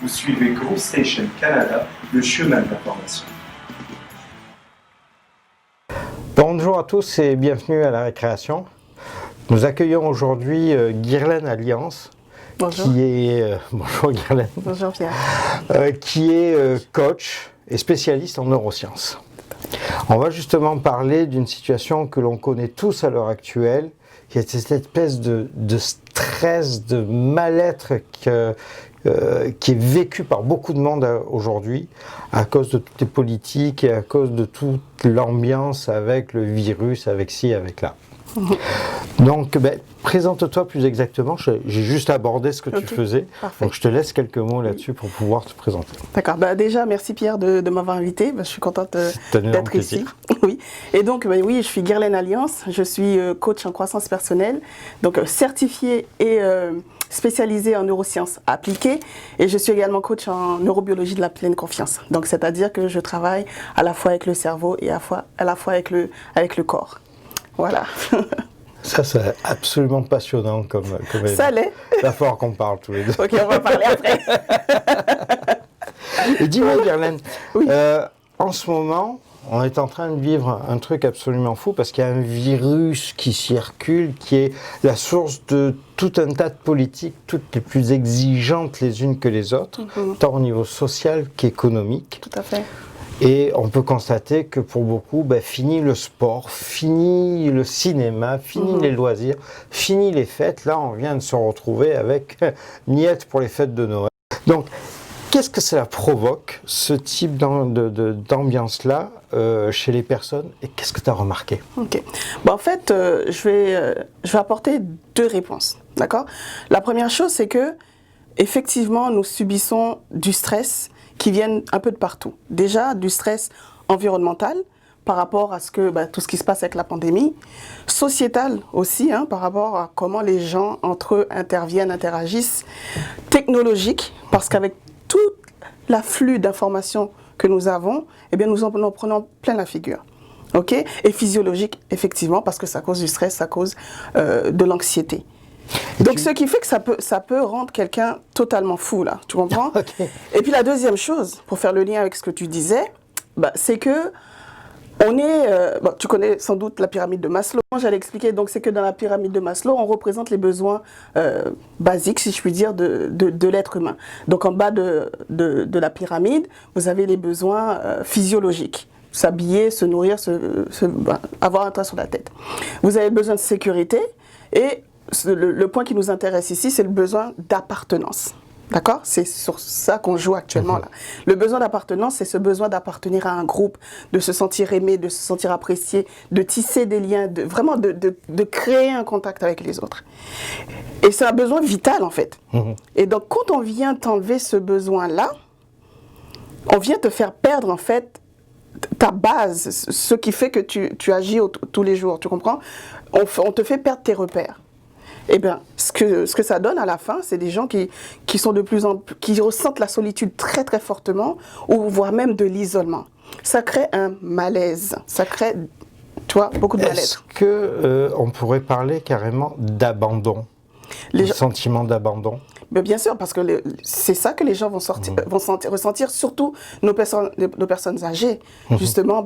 Vous suivez Group Station Canada, le chemin de l'information. Bonjour à tous et bienvenue à la récréation. Nous accueillons aujourd'hui Guirlaine Alliance. Bonjour. Qui est, bonjour Guirlaine. Bonjour Pierre. Qui est coach et spécialiste en neurosciences. On va justement parler d'une situation que l'on connaît tous à l'heure actuelle, qui est cette espèce de stress, de mal-être qui est vécu par beaucoup de monde aujourd'hui à cause de toutes les politiques et à cause de toute l'ambiance avec le virus, avec ci, avec là. Donc, présente-toi plus exactement. J'ai juste abordé ce que tu faisais. Parfait. Donc, je te laisse quelques mots là-dessus pour pouvoir te présenter. D'accord. Déjà, merci Pierre de m'avoir invité. Je suis contente d'être ici. Oui. Et donc, oui, je suis Guirlaine Alliance. Je suis coach en croissance personnelle, donc certifiée et spécialisée en neurosciences appliquées. Et je suis également coach en neurobiologie de la pleine confiance. Donc, c'est-à-dire que je travaille à la fois avec le cerveau et à la fois avec le corps. Voilà. Ça, c'est absolument passionnant comme ça l'est. Il va falloir qu'on parle tous les deux. Ok, on va parler après. Et dis-moi, Guirlaine, oui. En ce moment, on est en train de vivre un truc absolument fou parce qu'il y a un virus qui circule, qui est la source de tout un tas de politiques, toutes les plus exigeantes les unes que les autres, tant au niveau social qu'économique. Tout à fait. Et on peut constater que pour beaucoup, fini le sport, fini le cinéma, fini les loisirs, fini les fêtes. Là, on vient de se retrouver avec miettes pour les fêtes de Noël. Donc, qu'est-ce que cela provoque, ce type d'ambiance-là, chez les personnes, et qu'est-ce que tu as remarqué? Ok. En fait, je vais apporter deux réponses. D'accord? La première chose, c'est que, effectivement, nous subissons du stress qui viennent un peu de partout. Déjà, du stress environnemental par rapport à tout ce qui se passe avec la pandémie, sociétal aussi, par rapport à comment les gens entre eux interagissent, technologique, parce qu'avec tout l'afflux d'informations que nous avons, nous en prenons plein la figure. Okay? Et physiologique, effectivement, parce que ça cause du stress, ça cause de l'anxiété. Donc, ce qui fait que ça peut rendre quelqu'un totalement fou, là. Tu comprends? Okay. Et puis, la deuxième chose, pour faire le lien avec ce que tu disais, c'est que on est... tu connais sans doute la pyramide de Maslow. J'allais expliquer. Donc, c'est que dans la pyramide de Maslow, on représente les besoins basiques, si je puis dire, de l'être humain. Donc, en bas de la pyramide, vous avez les besoins physiologiques. S'habiller, se nourrir, avoir un toit sur la tête. Vous avez besoin de sécurité et... Le point qui nous intéresse ici, c'est le besoin d'appartenance. D'accord? C'est sur ça qu'on joue actuellement là. Le besoin d'appartenance, c'est ce besoin d'appartenir à un groupe, de se sentir aimé, de se sentir apprécié, de tisser des liens, vraiment de créer un contact avec les autres. Et c'est un besoin vital en fait. Et donc quand on vient t'enlever ce besoin-là, on vient te faire perdre en fait ta base, ce qui fait que tu agis tous les jours, tu comprends? On te fait perdre tes repères. Ce que ça donne à la fin, c'est des gens qui sont qui ressentent la solitude très très fortement, ou voire même de l'isolement. Ça crée un malaise, ça crée, beaucoup de malaise. Est-ce que on pourrait parler carrément d'abandon, sentiment d'abandon? Bien sûr, parce que c'est ça que les gens vont ressentir, surtout nos personnes âgées. Justement,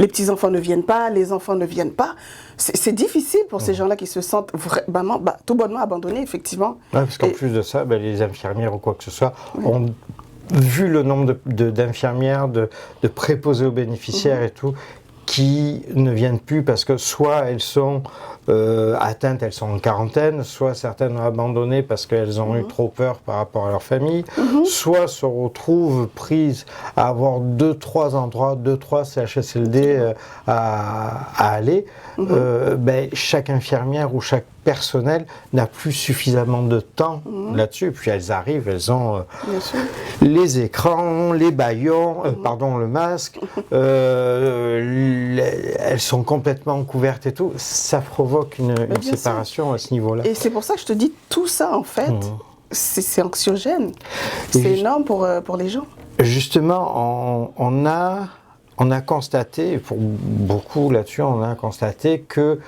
les petits-enfants ne viennent pas, les enfants ne viennent pas. C'est difficile pour ces gens-là qui se sentent vraiment, tout bonnement abandonnés, effectivement. Ouais, parce qu'en plus de ça, les infirmières ou quoi que ce soit ont vu le nombre d'infirmières, de préposés aux bénéficiaires et tout, qui ne viennent plus parce que soit elles sont atteintes, elles sont en quarantaine, soit certaines ont abandonné parce qu'elles ont eu trop peur par rapport à leur famille, soit se retrouvent prises à avoir 2-3 endroits, 2-3 CHSLD à aller. Chaque infirmière ou chaque personnel n'a plus suffisamment de temps là-dessus. Puis elles arrivent, elles ont les écrans, les bâillons, le masque, elles sont complètement couvertes et tout. Ça provoque une séparation à ce niveau-là. Et c'est pour ça que je te dis, tout ça en fait, c'est anxiogène. C'est énorme pour les gens. Justement, on a constaté, pour beaucoup là-dessus, on a constaté que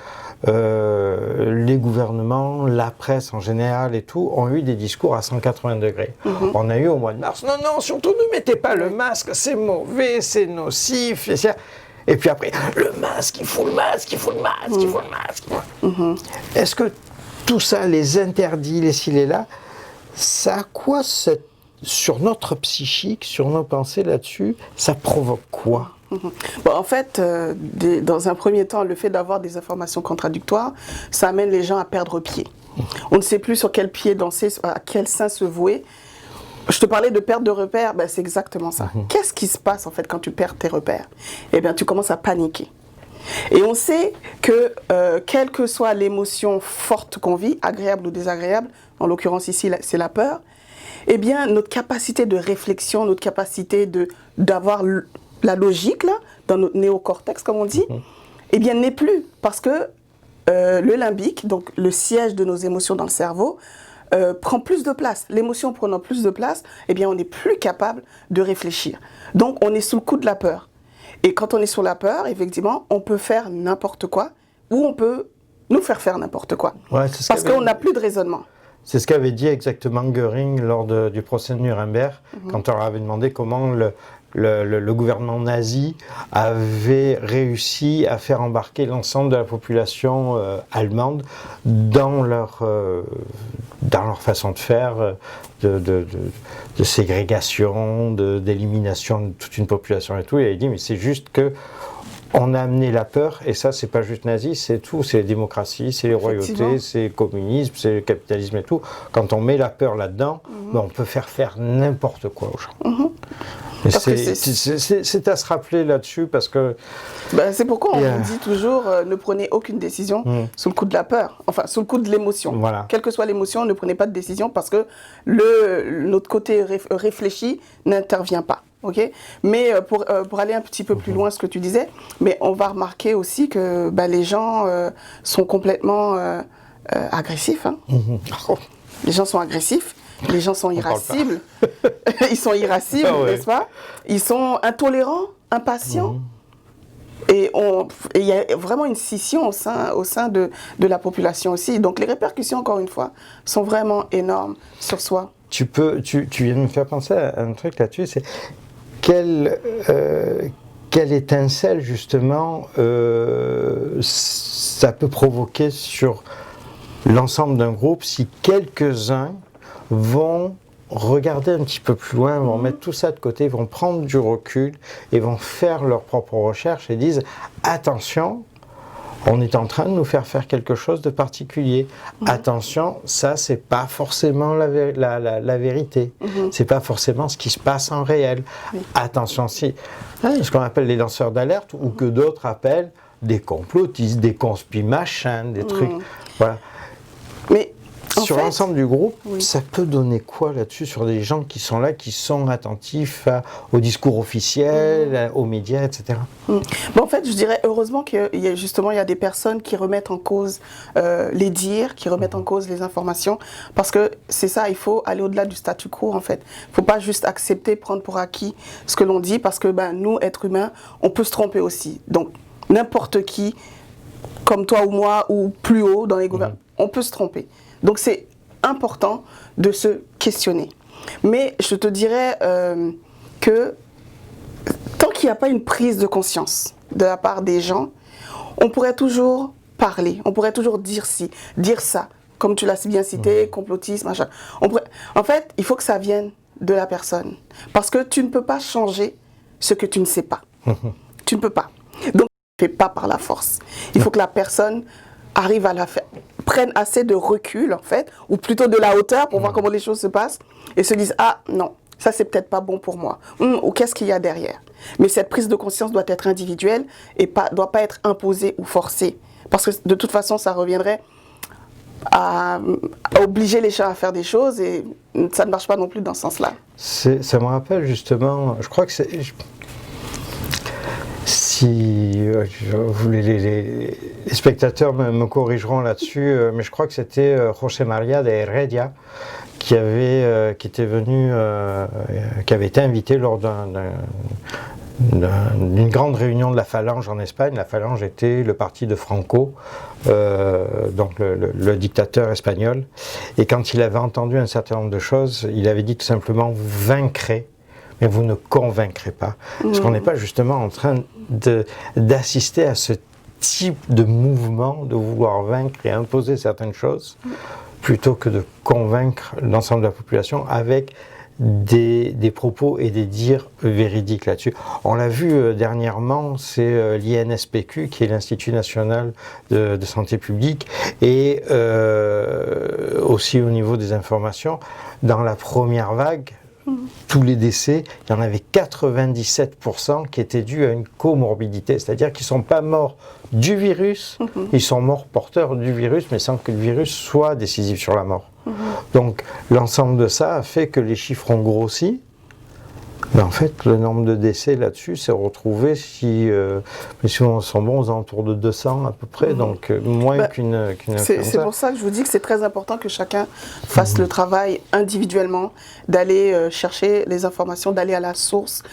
les gouvernements, la presse en général et tout, ont eu des discours à 180 degrés. On a eu au mois de mars, non, non, surtout ne mettez pas le masque, c'est mauvais, c'est nocif. Et puis après, le masque, il faut le masque, il faut le masque, il faut le masque. Est-ce que tout ça, les interdits, les ci, les là, ça a quoi sur notre psychique, sur nos pensées là-dessus, ça provoque quoi? Bon, en fait, dans un premier temps, le fait d'avoir des informations contradictoires, ça amène les gens à perdre pied. On ne sait plus sur quel pied danser, à quel sein se vouer. Je te parlais de perte de repères, ben, c'est exactement ça. Qu'est-ce qui se passe en fait quand tu perds tes repères? Eh bien, tu commences à paniquer. Et on sait que quelle que soit l'émotion forte qu'on vit, agréable ou désagréable, en l'occurrence ici c'est la peur, eh bien notre capacité de réflexion, notre capacité d'avoir la logique là, dans notre néocortex comme on dit, eh bien n'est plus parce que le limbique, donc le siège de nos émotions dans le cerveau, prend plus de place. L'émotion prenant plus de place, eh bien on n'est plus capable de réfléchir. Donc on est sous le coup de la peur. Et quand on est sous la peur, effectivement, on peut faire n'importe quoi ou on peut nous faire n'importe quoi. Ouais, parce qu'on n'a plus de raisonnement. C'est ce qu'avait dit exactement Göring lors du procès de Nuremberg, quand on leur avait demandé comment le gouvernement nazi avait réussi à faire embarquer l'ensemble de la population allemande dans leur façon de faire, de ségrégation, d'élimination de toute une population et tout. Il a dit, mais c'est juste que on a amené la peur, et ça, c'est pas juste nazi, c'est tout, c'est les démocraties, c'est les royautés, c'est le communisme, c'est le capitalisme et tout. Quand on met la peur là-dedans, ben, on peut faire n'importe quoi aux gens. C'est à se rappeler là-dessus parce que... Ben, c'est pourquoi on vous dit toujours ne prenez aucune décision sous le coup de la peur, enfin sous le coup de l'émotion. Voilà. Quelle que soit l'émotion, ne prenez pas de décision parce que notre côté réfléchi n'intervient pas. Okay, mais pour aller un petit peu plus loin, ce que tu disais, mais on va remarquer aussi que les gens sont complètement agressifs. Hein. Les gens sont agressifs, les gens sont irascibles. Ils sont irascibles, n'est-ce pas? Ils sont intolérants, impatients. Et il y a vraiment une scission au sein de la population aussi. Donc les répercussions, encore une fois, sont vraiment énormes sur soi. Tu viens de me faire penser à un truc là-dessus, c'est quelle étincelle justement ça peut provoquer sur l'ensemble d'un groupe si quelques-uns vont regarder un petit peu plus loin, vont mettre tout ça de côté, vont prendre du recul et vont faire leurs propres recherches et disent attention, on est en train de nous faire quelque chose de particulier. Attention, ça c'est pas forcément la vérité. C'est pas forcément ce qui se passe en réel. Attention, si ce qu'on appelle les lanceurs d'alerte ou que d'autres appellent des complotistes, des conspi machins, des trucs. Voilà. Mais sur l'ensemble du groupe, ça peut donner quoi là-dessus sur des gens qui sont là, qui sont attentifs au discours officiel, aux médias, etc. Bon, en fait, je dirais heureusement qu'il y a des personnes qui remettent en cause les dires, qui remettent en cause les informations, parce que c'est ça, il faut aller au-delà du statu quo en fait. Il ne faut pas juste accepter, prendre pour acquis ce que l'on dit, parce que nous, êtres humains, on peut se tromper aussi. Donc, n'importe qui, comme toi ou moi, ou plus haut dans les gouvernements, on peut se tromper. Donc c'est important de se questionner. Mais je te dirais que tant qu'il n'y a pas une prise de conscience de la part des gens, on pourrait toujours parler, on pourrait toujours dire ci, dire ça, comme tu l'as si bien cité, complotisme, machin. En fait, il faut que ça vienne de la personne. Parce que tu ne peux pas changer ce que tu ne sais pas. Tu ne peux pas. Donc, ne fais pas par la force. Il faut que la personne arrive à la faire, prennent assez de recul en fait, ou plutôt de la hauteur pour voir comment les choses se passent et se disent ah non, ça c'est peut-être pas bon pour moi, ou qu'est-ce qu'il y a derrière. Mais cette prise de conscience doit être individuelle et doit pas être imposée ou forcée, parce que de toute façon ça reviendrait à obliger les gens à faire des choses et ça ne marche pas non plus dans ce sens-là. Ça me rappelle justement, je crois que c'est... Si les spectateurs me corrigeront là-dessus, mais je crois que c'était José María de Heredia qui avait été invité lors d'une grande réunion de la Phalange en Espagne. La Phalange était le parti de Franco, donc le dictateur espagnol. Et quand il avait entendu un certain nombre de choses, il avait dit tout simplement: vous vaincrez, mais vous ne convaincrez pas. Parce qu'on n'est pas justement en train d'assister à ce type de mouvement, de vouloir vaincre et imposer certaines choses, plutôt que de convaincre l'ensemble de la population avec des propos et des dires véridiques là-dessus. On l'a vu dernièrement, c'est l'INSPQ, qui est l'Institut National de Santé Publique, et aussi au niveau des informations, dans la première vague, tous les décès, il y en avait 97% qui étaient dus à une comorbidité, c'est-à-dire qu'ils ne sont pas morts du virus, ils sont morts porteurs du virus, mais sans que le virus soit décisif sur la mort. Donc l'ensemble de ça a fait que les chiffres ont grossi. Mais en fait, le nombre de décès là-dessus s'est retrouvé, si on sont bons, aux alentours de 200 à peu près, donc moins qu'une C'est pour ça que je vous dis que c'est très important que chacun fasse le travail individuellement, d'aller chercher les informations, d'aller à la source,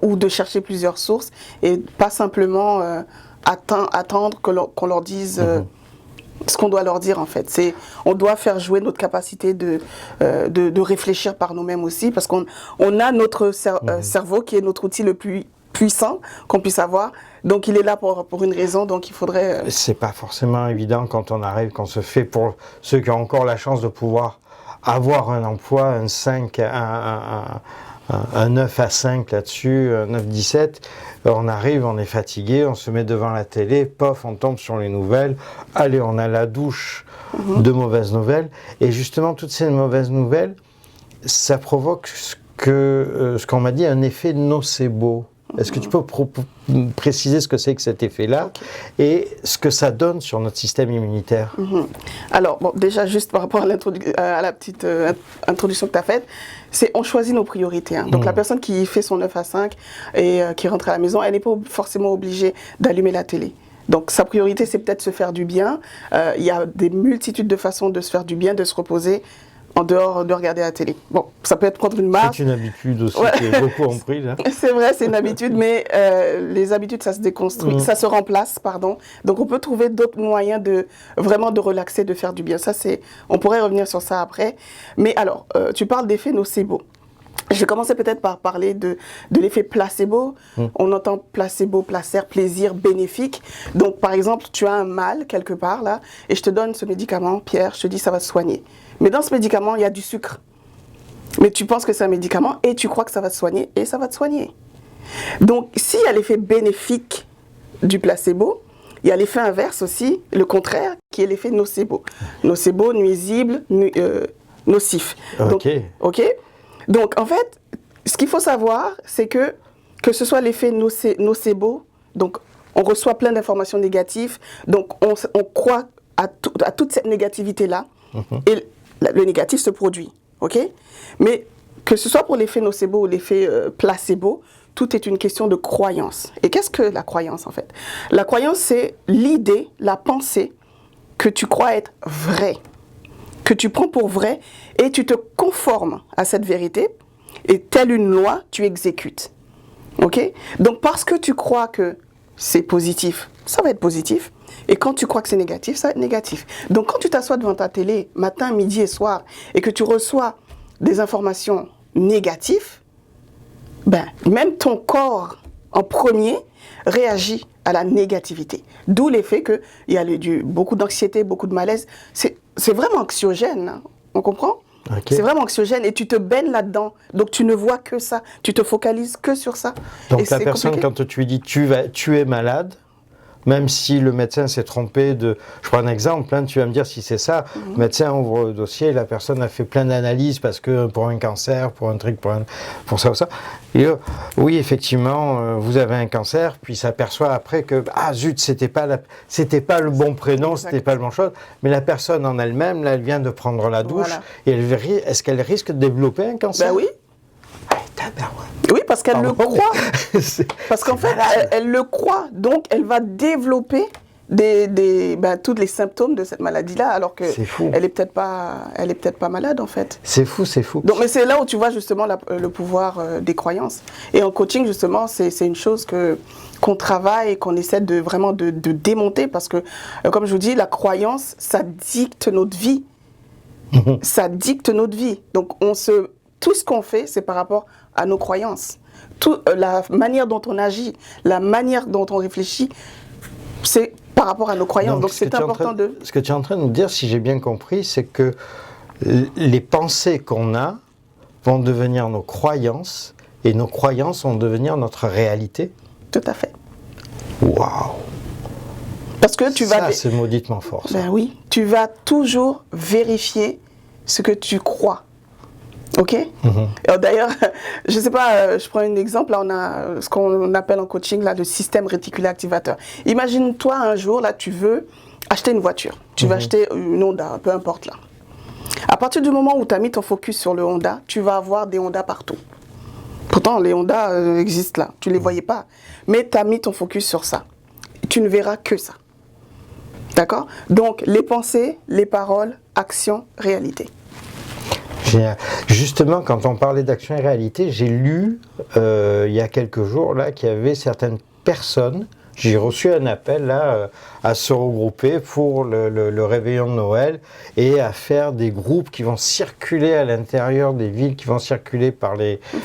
ou de chercher plusieurs sources, et pas simplement attendre qu'on leur dise ce qu'on doit leur dire en fait. On doit faire jouer notre capacité de réfléchir par nous-mêmes aussi, parce qu'on a notre cerveau qui est notre outil le plus puissant qu'on puisse avoir. Donc il est là pour une raison, donc il faudrait... C'est pas forcément évident quand on arrive, quand on se fait, pour ceux qui ont encore la chance de pouvoir avoir un emploi, un 5, un 9 à 5 là-dessus, un 9-17, on arrive, on est fatigué, on se met devant la télé, pof, on tombe sur les nouvelles, allez, on a la douche de mauvaises nouvelles, et justement toutes ces mauvaises nouvelles, ça provoque ce qu'on m'a dit, un effet nocebo. Est-ce que tu peux préciser ce que c'est que cet effet-là et ce que ça donne sur notre système immunitaire? Alors, bon, déjà, juste par rapport à la petite introduction que tu as faite, on choisit nos priorités. Hein. Donc, la personne qui fait son 9 à 5 et qui rentre à la maison, elle n'est pas forcément obligée d'allumer la télé. Donc, sa priorité, c'est peut-être se faire du bien. Il y a des multitudes de façons de se faire du bien, de se reposer en dehors de regarder la télé. Bon, ça peut être prendre une marche. C'est une habitude aussi que beaucoup ont pris. C'est vrai, c'est une habitude, mais les habitudes, ça se déconstruit, ça se remplace, pardon. Donc, on peut trouver d'autres moyens de vraiment de relaxer, de faire du bien. Ça, on pourrait revenir sur ça après. Mais alors, tu parles d'effet nocebo. Je vais commencer peut-être par parler de l'effet placebo. On entend placebo, placer, plaisir, bénéfique. Donc, par exemple, tu as un mal quelque part, là, et je te donne ce médicament, Pierre, je te dis ça va te soigner. Mais dans ce médicament, il y a du sucre. Mais tu penses que c'est un médicament et tu crois que ça va te soigner et ça va te soigner. Donc, s'il y a l'effet bénéfique du placebo, il y a l'effet inverse aussi, le contraire, qui est l'effet nocebo. Nocebo, nuisible, nocif. Donc, Donc, en fait, ce qu'il faut savoir, c'est que ce soit l'effet nocebo, donc on reçoit plein d'informations négatives, donc on croit à toute cette négativité-là, et le négatif se produit, ok? Mais que ce soit pour l'effet nocebo ou l'effet placebo, tout est une question de croyance. Et qu'est-ce que la croyance, en fait? La croyance, c'est l'idée, la pensée que tu crois être vraie, que tu prends pour vrai, et tu te conformes à cette vérité, et telle une loi, tu exécutes. Ok? Donc, parce que tu crois que c'est positif, ça va être positif. Et quand tu crois que c'est négatif, ça va être négatif. Donc, quand tu t'assois devant ta télé, matin, midi et soir, et que tu reçois des informations négatives, ben, même ton corps, en premier, réagit à la négativité. D'où l'effet qu'il y a beaucoup d'anxiété, beaucoup de malaise. C'est vraiment anxiogène, hein. On comprend? Okay. C'est vraiment anxiogène et tu te baignes là-dedans. Donc tu ne vois que ça. Tu te focalises que sur ça. Donc la personne, compliqué. Quand tu lui dis tu es malade, même si le médecin s'est trompé de... Je prends un exemple, hein, tu vas me dire si c'est ça. Le médecin ouvre le dossier, la personne a fait plein d'analyses parce que pour un cancer, pour un truc, pour ça ou ça. Et oui, effectivement, vous avez un cancer, puis s'aperçoit après que, ah zut, c'était pas le bon prénom, c'était pas le bon chose. Mais la personne en elle-même, là, elle vient de prendre la douche, et est-ce qu'elle risque de développer un cancer? Ben oui. Oui, parce qu'elle le croit. Parce qu'en fait, elle le croit. Donc, elle va développer tous les symptômes de cette maladie-là, alors que C'est fou. elle est peut-être pas malade en fait. C'est fou, c'est fou. Donc, mais c'est là où tu vois justement le pouvoir des croyances. Et en coaching, justement, c'est une chose qu'on travaille et qu'on essaie de vraiment de démonter parce que, comme je vous dis, la croyance, ça dicte notre vie. Ça dicte notre vie. Donc, tout ce qu'on fait, c'est par rapport à nos croyances. La manière dont on agit, la manière dont on réfléchit, c'est par rapport à nos croyances. Donc, c'est important Ce que tu es en train de nous dire, si j'ai bien compris, c'est que les pensées qu'on a vont devenir nos croyances et nos croyances vont devenir notre réalité. Tout à fait. Waouh! Parce que tu vas... Ça, c'est mauditement fort. Ça. Ben oui, tu vas toujours vérifier ce que tu crois. Ok? D'ailleurs, je ne sais pas, je prends un exemple. Là, on a ce qu'on appelle en coaching là, le système réticulé activateur. Imagine-toi un jour, là, tu veux acheter une voiture. Tu veux acheter une Honda, peu importe là. À partir du moment où tu as mis ton focus sur le Honda, tu vas avoir des Honda partout. Pourtant, les Honda existent là. Tu ne les voyais pas. Mais tu as mis ton focus sur ça. Tu ne verras que ça. D'accord? Donc, les pensées, les paroles, actions, réalité. Justement, quand on parlait d'action et réalité, j'ai lu il y a quelques jours là qu'il y avait certaines personnes, j'ai reçu un appel là à se regrouper pour le réveillon de Noël et à faire des groupes qui vont circuler à l'intérieur des villes, qui vont circuler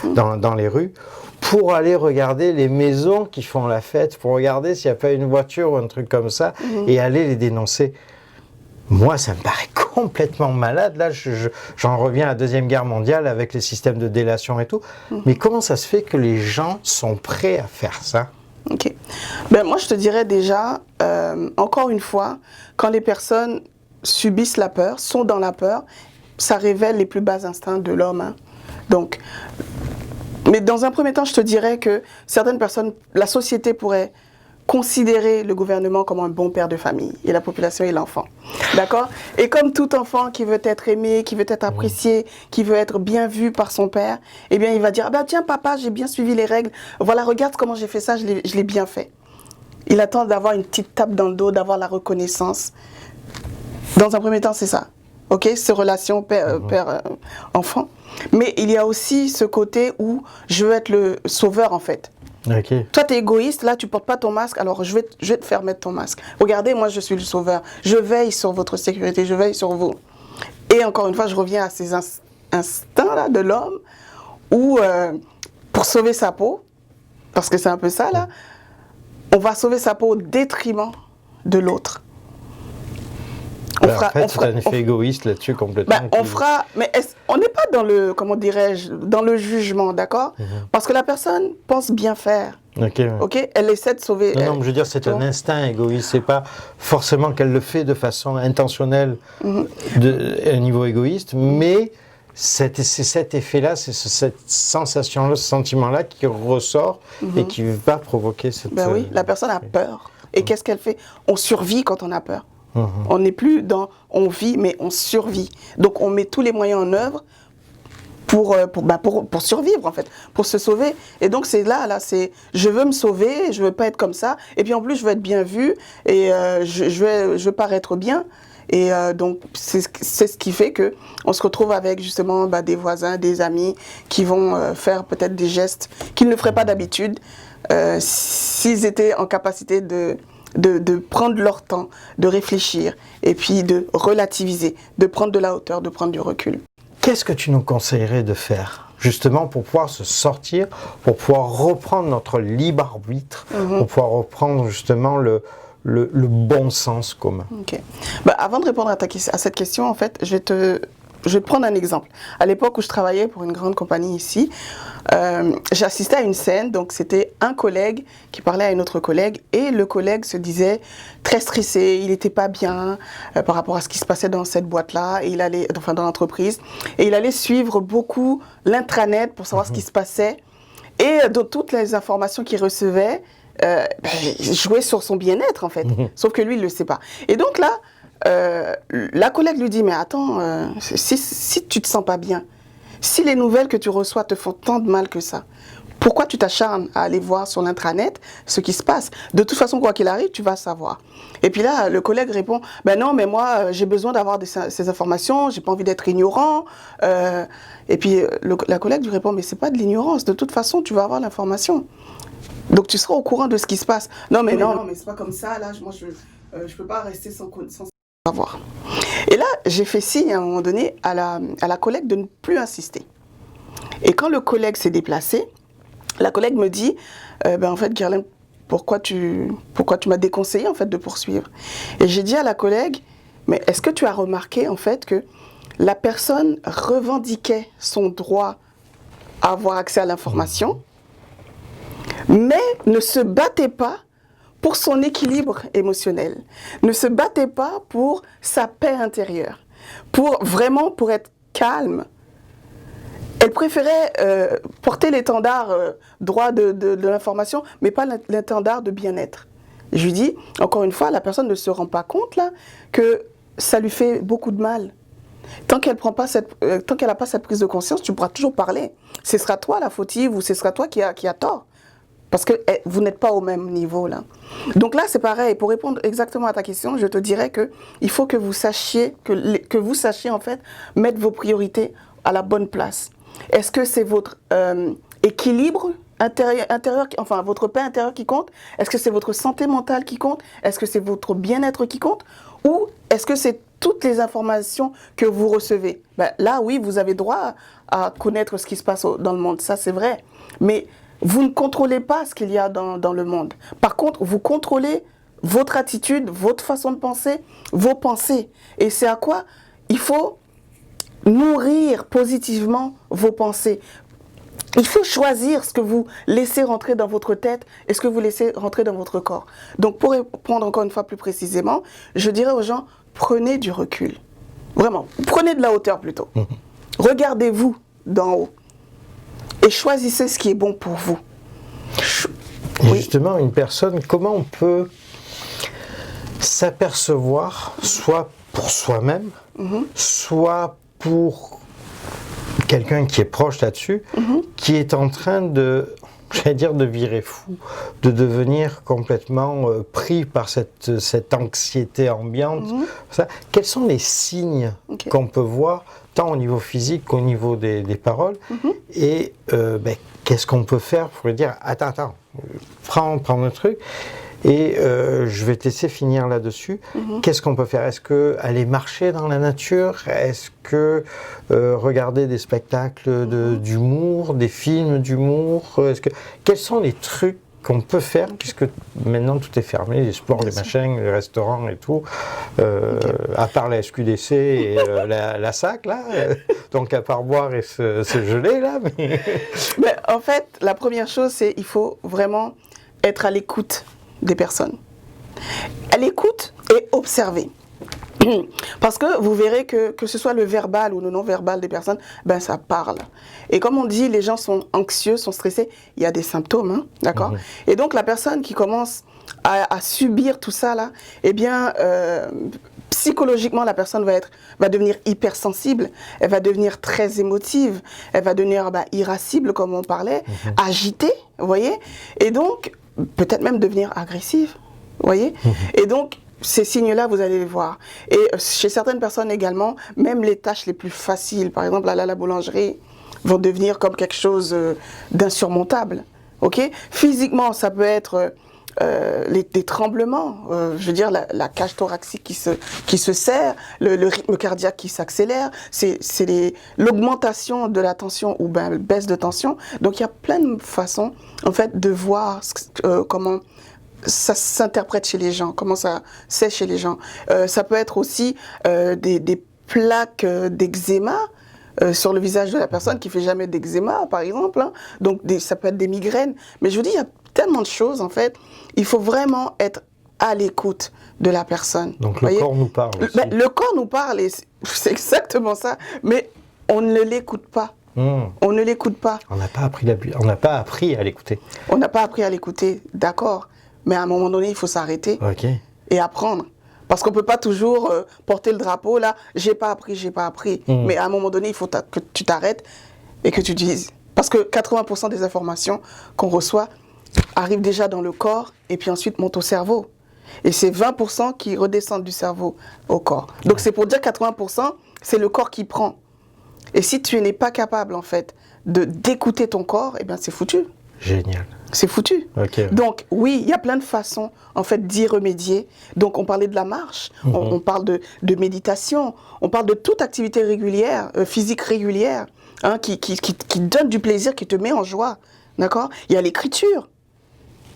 dans les rues, pour aller regarder les maisons qui font la fête, pour regarder s'il n'y a pas une voiture ou un truc comme ça, et aller les dénoncer. Moi, ça me paraît complètement malade. Là, j'en reviens à la Deuxième Guerre mondiale avec les systèmes de délation et tout. Mais comment ça se fait que les gens sont prêts à faire ça? Ok. Ben, moi, je te dirais déjà, encore une fois, quand les personnes subissent la peur, sont dans la peur, ça révèle les plus bas instincts de l'homme. Hein. Donc, mais dans un premier temps, je te dirais que certaines personnes, la société pourrait considérer le gouvernement comme un bon père de famille et la population et l'enfant. D'accord? Et comme tout enfant qui veut être aimé, qui veut être apprécié, qui veut être bien vu par son père, eh bien il va dire, ah ben tiens papa, j'ai bien suivi les règles, voilà regarde comment j'ai fait ça, je l'ai bien fait. Il attend d'avoir une petite tape dans le dos, d'avoir la reconnaissance. Dans un premier temps, c'est ça. Ok? Ces relations père-enfant. Mais il y a aussi ce côté où je veux être le sauveur en fait. Okay. Toi, tu es égoïste, là, tu portes pas ton masque, alors je vais te faire mettre ton masque. Regardez, moi, je suis le sauveur. Je veille sur votre sécurité, je veille sur vous. Et encore une fois, je reviens à ces instincts-là de l'homme où, pour sauver sa peau, parce que c'est un peu ça, là, on va sauver sa peau au détriment de l'autre. En fait, c'est un effet égoïste là-dessus complètement. Mais on n'est pas dans le, comment dirais-je, dans le jugement, d'accord? Parce que la personne pense bien faire. Ok, elle essaie de sauver. Non, mais je veux dire, c'est un instinct égoïste. C'est pas forcément qu'elle le fait de façon intentionnelle, à un niveau égoïste, mais c'est cet effet-là, c'est cette sensation-là, ce sentiment-là qui ressort et qui va provoquer cette. Ben oui, la personne a peur. Et qu'est-ce qu'elle fait? On survit quand on a peur. On n'est plus dans on vit, mais on survit. Donc on met tous les moyens en œuvre pour survivre en fait, pour se sauver. Et donc c'est là c'est je veux me sauver, je veux pas être comme ça. Et puis en plus je veux être bien vu et je veux paraître bien. Et donc c'est ce qui fait que on se retrouve avec justement des voisins, des amis qui vont faire peut-être des gestes qu'ils ne feraient pas d'habitude s'ils étaient en capacité de prendre leur temps, de réfléchir et puis de relativiser, de prendre de la hauteur, de prendre du recul. Qu'est-ce que tu nous conseillerais de faire justement pour pouvoir se sortir, pour pouvoir reprendre notre libre arbitre, pour pouvoir reprendre justement le bon sens commun? Okay. Avant de répondre à cette question, en fait, je vais te prendre un exemple. À l'époque où je travaillais pour une grande compagnie ici, j'assistais à une scène, donc c'était un collègue qui parlait à un autre collègue et le collègue se disait très stressé, il n'était pas bien par rapport à ce qui se passait dans cette boîte-là, et dans l'entreprise, et il allait suivre beaucoup l'intranet pour savoir ce qui se passait et dans toutes les informations qu'il recevait, jouait sur son bien-être en fait, sauf que lui il ne le sait pas. Et donc là, la collègue lui dit, mais attends, si tu te sens pas bien, si les nouvelles que tu reçois te font tant de mal que ça, pourquoi tu t'acharnes à aller voir sur l'intranet ce qui se passe? De toute façon, quoi qu'il arrive, tu vas savoir. Et puis là, le collègue répond, ben non, mais moi, j'ai besoin d'avoir ces informations, j'ai pas envie d'être ignorant. Et puis la collègue lui répond, mais c'est pas de l'ignorance, de toute façon, tu vas avoir l'information. Donc tu seras au courant de ce qui se passe. Non, mais c'est pas comme ça, là, moi, je peux pas rester sans savoir. Et là, j'ai fait signe à un moment donné à la collègue de ne plus insister. Et quand le collègue s'est déplacé, la collègue me dit, en fait, Guerlain, pourquoi tu m'as déconseillé en fait de poursuivre? Et j'ai dit à la collègue, mais est-ce que tu as remarqué en fait que la personne revendiquait son droit à avoir accès à l'information, mais ne se battait pas pour son équilibre émotionnel, ne se battait pas pour sa paix intérieure, pour être calme. Elle préférait porter l'étendard droit de l'information, mais pas l'étendard de bien-être. Je lui dis, encore une fois, la personne ne se rend pas compte là, que ça lui fait beaucoup de mal. Tant qu'elle n'a pas cette prise de conscience, tu pourras toujours parler. Ce sera toi la fautive ou ce sera toi qui a tort. Parce que vous n'êtes pas au même niveau là. Donc là, c'est pareil. Pour répondre exactement à ta question, je te dirais qu'il faut que vous sachiez, que vous sachiez en fait mettre vos priorités à la bonne place. Est-ce que c'est votre équilibre intérieur, enfin votre paix intérieure qui compte? Est-ce que c'est votre santé mentale qui compte? Est-ce que c'est votre bien-être qui compte? Ou est-ce que c'est toutes les informations que vous recevez? Là, oui, vous avez droit à connaître ce qui se passe dans le monde, ça c'est vrai. Mais vous ne contrôlez pas ce qu'il y a dans le monde. Par contre, vous contrôlez votre attitude, votre façon de penser, vos pensées. Et c'est à quoi il faut nourrir positivement vos pensées. Il faut choisir ce que vous laissez rentrer dans votre tête et ce que vous laissez rentrer dans votre corps. Donc pour répondre encore une fois plus précisément, je dirais aux gens, prenez du recul. Vraiment, prenez de la hauteur plutôt. Regardez-vous d'en haut et choisissez ce qui est bon pour vous. Et justement, une personne, comment on peut s'apercevoir, soit pour soi-même, soit pour quelqu'un qui est proche là-dessus, qui est en train de, j'allais dire, de virer fou, de devenir complètement pris par cette anxiété ambiante. Quels sont les signes qu'on peut voir, tant au niveau physique qu'au niveau des paroles, et qu'est-ce qu'on peut faire pour lui dire, attends, prends le truc, et je vais te laisser finir là-dessus. Qu'est-ce qu'on peut faire? Est-ce que aller marcher dans la nature? Est-ce que regarder des spectacles d'humour, des films d'humour? Quels sont les trucs qu'on peut faire, puisque maintenant tout est fermé, les sports, les machins, les restaurants et tout, à part la SQDC et la SAC, là, donc à part boire et se geler, là. Mais en fait, la première chose, c'est il faut vraiment être à l'écoute des personnes. À l'écoute et observer. Parce que vous verrez que ce soit le verbal ou le non-verbal des personnes, ça parle. Et comme on dit, les gens sont anxieux, sont stressés, il y a des symptômes, d'accord? Et donc la personne qui commence à subir tout ça, là, psychologiquement, la personne va devenir hypersensible, elle va devenir très émotive, elle va devenir irascible, comme on parlait, agitée, vous voyez? Et donc, peut-être même devenir agressive, vous voyez? Et donc, ces signes-là, vous allez les voir. Et chez certaines personnes également, même les tâches les plus faciles, par exemple aller à la boulangerie, vont devenir comme quelque chose d'insurmontable. Okay? Physiquement, ça peut être des tremblements, je veux dire la cage thoracique qui se serre, le rythme cardiaque qui s'accélère, c'est l'augmentation de la tension ou baisse de tension. Donc il y a plein de façons en fait de voir comment ça s'interprète chez les gens, comment ça c'est chez les gens. Ça peut être aussi des plaques d'eczéma sur le visage de la personne qui fait jamais d'eczéma, par exemple. Donc ça peut être des migraines. Mais je vous dis, il y a tellement de choses, en fait. Il faut vraiment être à l'écoute de la personne. Donc le corps nous parle aussi. Le corps nous parle, et c'est exactement ça. Mais on ne l'écoute pas. On ne l'écoute pas. On n'a pas appris à l'écouter. On n'a pas appris à l'écouter, d'accord. Mais à un moment donné, il faut s'arrêter et apprendre. Parce qu'on ne peut pas toujours porter le drapeau, là, j'ai pas appris. Mais à un moment donné, il faut que tu t'arrêtes et que tu dises, Parce que 80% des informations qu'on reçoit arrivent déjà dans le corps et puis ensuite montent au cerveau. Et c'est 20% qui redescendent du cerveau au corps. Donc c'est pour dire 80%, c'est le corps qui prend. Et si tu n'es pas capable en fait d'écouter ton corps, eh bien c'est foutu. Génial. C'est foutu. Ok. Donc oui, il y a plein de façons en fait d'y remédier. Donc on parlait de la marche, on parle de méditation, on parle de toute activité régulière, physique régulière, hein, qui donne du plaisir, qui te met en joie. D'accord ? Il y a l'écriture.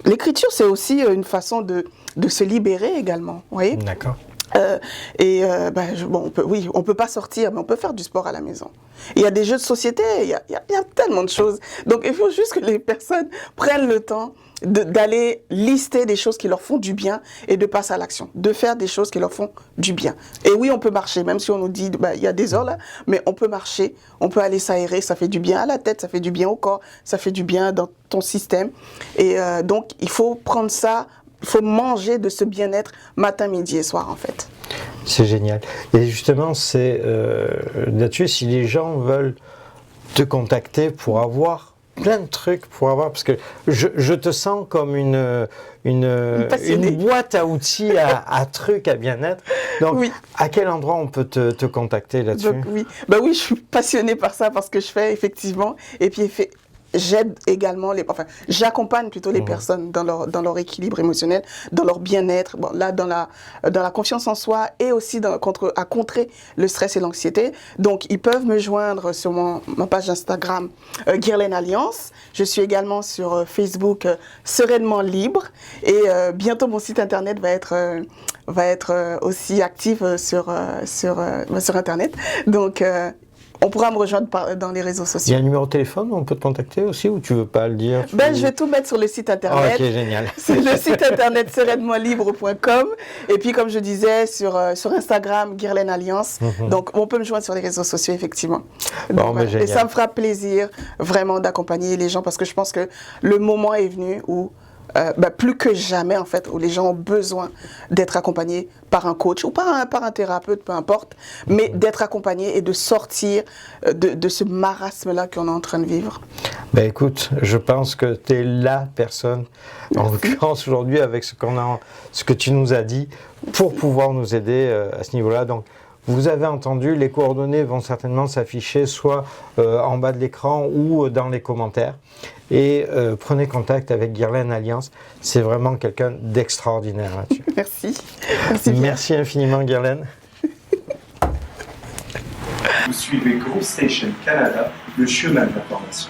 L'écriture, c'est aussi une façon de se libérer également. Vous voyez ? D'accord. On peut pas sortir, mais on peut faire du sport à la maison. Il y a des jeux de société, il y a tellement de choses. Donc il faut juste que les personnes prennent le temps d'aller lister des choses qui leur font du bien et de passer à l'action, de faire des choses qui leur font du bien. Et oui, on peut marcher, même si on nous dit, il y a des heures là, mais on peut marcher, on peut aller s'aérer, ça fait du bien à la tête, ça fait du bien au corps, ça fait du bien dans ton système. Et donc il faut prendre ça. Il faut manger de ce bien-être matin, midi et soir, en fait. C'est génial. Et justement, c'est là-dessus, si les gens veulent te contacter pour avoir plein de trucs, parce que je te sens comme une boîte à outils, à trucs, à bien-être. Donc, oui. À quel endroit on peut te contacter là-dessus ? Donc, oui. Oui, je suis passionnée par ça, parce que je fais, effectivement. Et puis, j'aide également j'accompagne plutôt les personnes dans leur équilibre émotionnel, dans leur bien-être, là dans la confiance en soi et aussi à contrer le stress et l'anxiété. Donc ils peuvent me joindre sur ma page Instagram Guirlaine Alliance. Je suis également sur Facebook Sereinement Libre et bientôt mon site internet va être aussi actif sur internet. Donc on pourra me rejoindre dans les réseaux Il y sociaux. a un numéro de téléphone où on peut te contacter aussi ou tu veux pas le dire ? Je vais tout mettre sur le site internet. Ok, génial. C'est le site internet serainementlibre.com. Et puis, comme je disais, sur Instagram, Guirlaine Alliance. Donc, on peut me joindre sur les réseaux sociaux, effectivement. Donc, génial. Et ça me fera plaisir vraiment d'accompagner les gens parce que je pense que le moment est venu où plus que jamais, en fait, où les gens ont besoin d'être accompagnés par un coach ou par un thérapeute, peu importe, mais d'être accompagnés et de sortir de ce marasme-là qu'on est en train de vivre. Écoute, je pense que tu es la personne, en l'occurrence aujourd'hui, avec ce que tu nous as dit, pour pouvoir nous aider à ce niveau-là. Donc, vous avez entendu, les coordonnées vont certainement s'afficher soit en bas de l'écran ou dans les commentaires. Et prenez contact avec Guirlaine Alliance. C'est vraiment quelqu'un d'extraordinaire là-dessus. Merci. Merci infiniment, Guirlaine. Vous suivez Groupe Station Canada, le chemin de l'information.